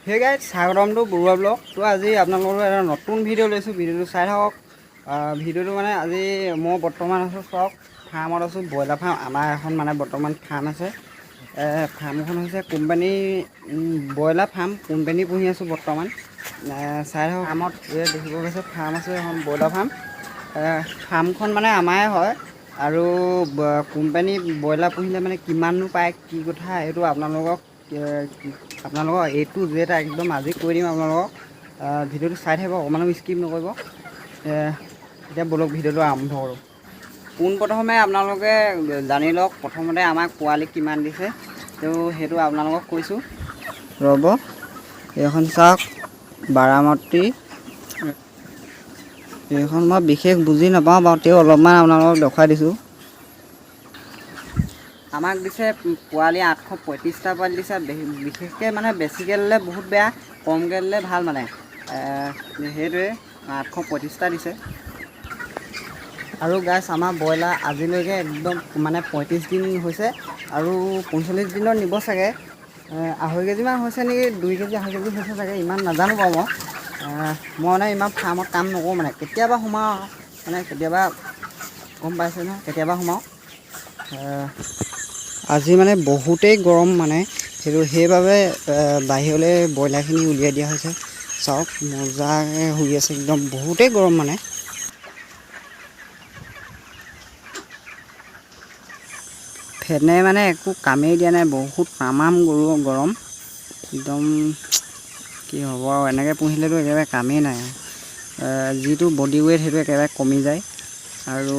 Hey guys স্বাগতম two Barua blog. তো আজি আপোনালোকৰ এটা নতুন ভিডিঅ' লৈছোঁ, ভিডিঅ'টো চাই থাকক। ভিডিঅ'টো মানে আজি মই বৰ্তমান আছোঁ চাওক ফাৰ্মত আছোঁ, ব্ৰইলাৰ ফাৰ্ম। আমাৰ এখন মানে বৰ্তমান ফাৰ্ম আছে। ফাৰ্মখন হৈছে কোম্পানী, ব্ৰইলাৰ ফাৰ্ম কোম্পানী পুহি আছোঁ বৰ্তমান। চাই থাকক ফাৰ্মত এই দেখিব গৈছে ফাৰ্ম আছে, এখন ব্ৰইলাৰ ফাৰ্ম। ফাৰ্মখন মানে আমাৰে হয় আৰু কোম্পানী ব্ৰইলাৰ পুহিলে মানে কিমাননো পায় কি কথা এইটো আপোনালোকৰ A to Z একদম আজি কৈ দিম আপোনালোকক। ভিডিঅ'টো চাই থাকিব, অকণমানো স্কিপ নকৰিব। এতিয়া বলক ভিডিঅ'টো আৰম্ভ কৰোঁ। পোনপ্ৰথমে আপোনালোকে জানি লওক প্ৰথমতে আমাক পোৱালি কিমান দিছে, তো সেইটো আপোনালোকক কৈছোঁ ৰ'ব। এইখন চাওক বাৰামতী। এইখন মই বিশেষ বুজি নাপাওঁ বাৰু, তেওঁ অলপমান আপোনালোকক দেখুৱাই দিছোঁ। আমাক দিছে পোৱালি 835টা পোৱালি দিছে। বিশেষকৈ মানে বেছিকৈ ল'লে বহুত বেয়া, কমকৈ ল'লে ভাল মানে। সেইটোৱে 835টা দিছে। আৰু গাইছ আমাৰ ব্ৰইলাৰ আজিলৈকে একদম মানে 35 দিন হৈছে আৰু 45 দিনত নিব চাগে। 2.5 কেজিমান হৈছে নেকি, 2 কেজি 2.5 কেজি হৈছে চাগে, ইমান নাজানো বাৰু মই। মই মানে ইমান ফাৰ্মত কাম নকৰোঁ মানে, কেতিয়াবা সোমাওঁ মানে, কেতিয়াবা গম পাইছে নহয়, কেতিয়াবা সোমাওঁ। আজি মানে বহুতেই গৰম মানে, সেইবাবে বাহিৰলৈ ব্ৰইলাৰখিনি উলিয়াই দিয়া হৈছে। চাওক মজাকৈ শুই আছে, একদম বহুতেই গৰম মানে। ফেনে মানে একো কামেই দিয়া নাই, বহুত তামাম গৰম একদম। কি হ'ব আৰু এনেকৈ পুহিলেতো একেবাৰে কামেই নাই আৰু। যিটো বডি ৱেইট সেইটো একেবাৰে কমি যায় আৰু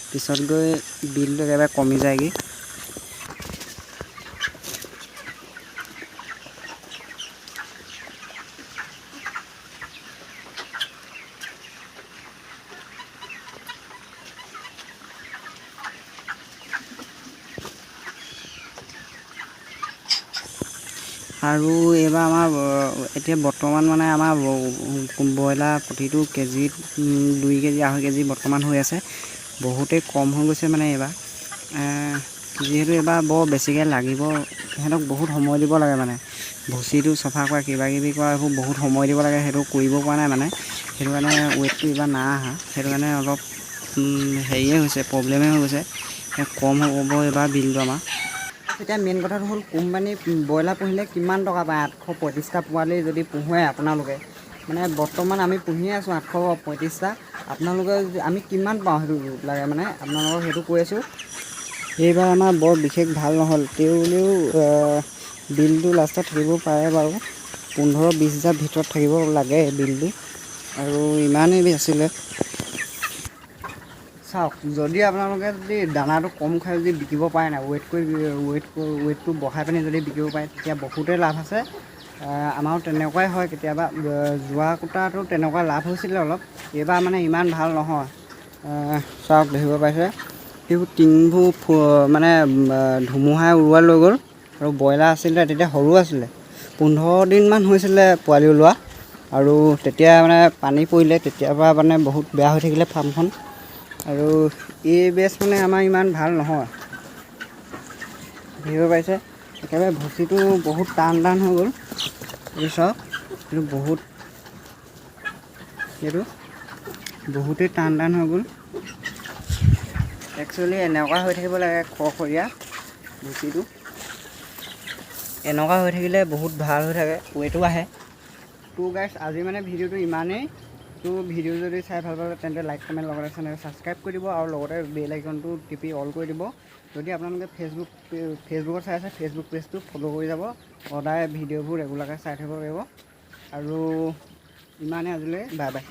পিছত গৈ বিলটো একেবাৰে কমি যায়গৈ। আৰু এইবাৰ আমাৰ এতিয়া বৰ্তমান মানে আমাৰ ব্ৰইলাৰ প্ৰতিটো কেজিত 2 কেজি 2.5 কেজি বৰ্তমান হৈ আছে। বহুতেই কম হৈ গৈছে মানে এইবাৰ। যিহেতু এইবাৰ বৰ বেছিকৈ লাগিব, সিহঁতক বহুত সময় দিব লাগে মানে। ভুচিটো চফা কৰা কিবাকিবি কৰা এইবোৰ বহুত সময় দিব লাগে, সেইটো কৰিব পৰা নাই মানে। সেইটো কাৰণে ৱেটটো এইবাৰ নাই অহা, সেইটো কাৰণে অলপ হেৰিয়ে হৈছে, প্ৰব্লেমেই হৈ গৈছে। কম হ'ব এইবাৰ বিলটো আমাৰ। এতিয়া মেইন কথাটো হ'ল কোম্পানী ব্ৰইলাৰ পুহিলে কিমান টকা পায়। 835টা পোৱালি যদি পোহে আপোনালোকে, মানে বৰ্তমান আমি পুহিয়ে আছোঁ 835টা। আপোনালোকে আমি কিমান পাওঁ সেইটো লাগে মানে, আপোনালোকক সেইটো কৈ আছোঁ। এইবাৰ আমাৰ বৰ বিশেষ ভাল নহ'ল, তেওঁলৈও বিলটো লাষ্টত থাকিব পাৰে বাৰু। 15-20 হাজাৰ ভিতৰত থাকিব লাগে বিলটো, আৰু ইমানেই আছিলে। চাওক যদি আপোনালোকে যদি দানাটো কম খাই যদি বিকিব পাৰে নাই, ৱেটটো বঢ়াই পিনি যদি বিকিব পাৰে, তেতিয়া বহুতেই লাভ আছে। আমাৰো তেনেকুৱাই হয় কেতিয়াবা। যোৱা কোটাটো তেনেকুৱা লাভ হৈছিলে অলপ, এইবাৰ মানে ইমান ভাল নহয়। চাওক দেখিব পাইছে, সেইবোৰ টিংবোৰ মানে ধুমুহাই উৰুৱাই লৈ গ'ল। আৰু ব্ৰইলাৰ আছিলে তেতিয়া সৰু আছিলে, 15 দিনমান হৈছিলে পোৱালি ওলোৱা। আৰু তেতিয়া মানে পানী পৰিলে, তেতিয়াৰ পৰা মানে বহুত বেয়া হৈ থাকিলে ফাৰ্মখন। আৰু এই বেছ মানে আমাৰ ইমান ভাল নহয়, দেখিব পাইছে। একেবাৰে ভুচিটো বহুত টান হৈ গ'ল। এইটো চাওক, এইটো বহুতেই টান হৈ গ'ল। একচুৱেলি এনেকুৱা হৈ থাকিব লাগে, খৰখৰীয়া ভুচিটো। এনেকুৱা হৈ থাকিলে বহুত ভাল হৈ থাকে, ৱেটো আহে। তো গাইছ আজি মানে ভিডিঅ'টো ইমানেই। তো ভিডিঅ' যদি চাই ভাল পালে তেন্তে লাইক কমেণ্ট লগতে চেনেলটো ছাবস্ক্ৰাইব কৰি দিব, আৰু লগতে বেল আইকনটো টিপি অল কৰি দিব। যদি আপোনালোকে ফেচবুকত চাই আছে, ফেচবুক পেজটো ফ'ল' কৰি যাব। সদায় ভিডিঅ'বোৰ ৰেগুলাৰকৈ চাই থাকিব পাৰিব। আৰু ইমানেই আজিলৈ, বাই বাই।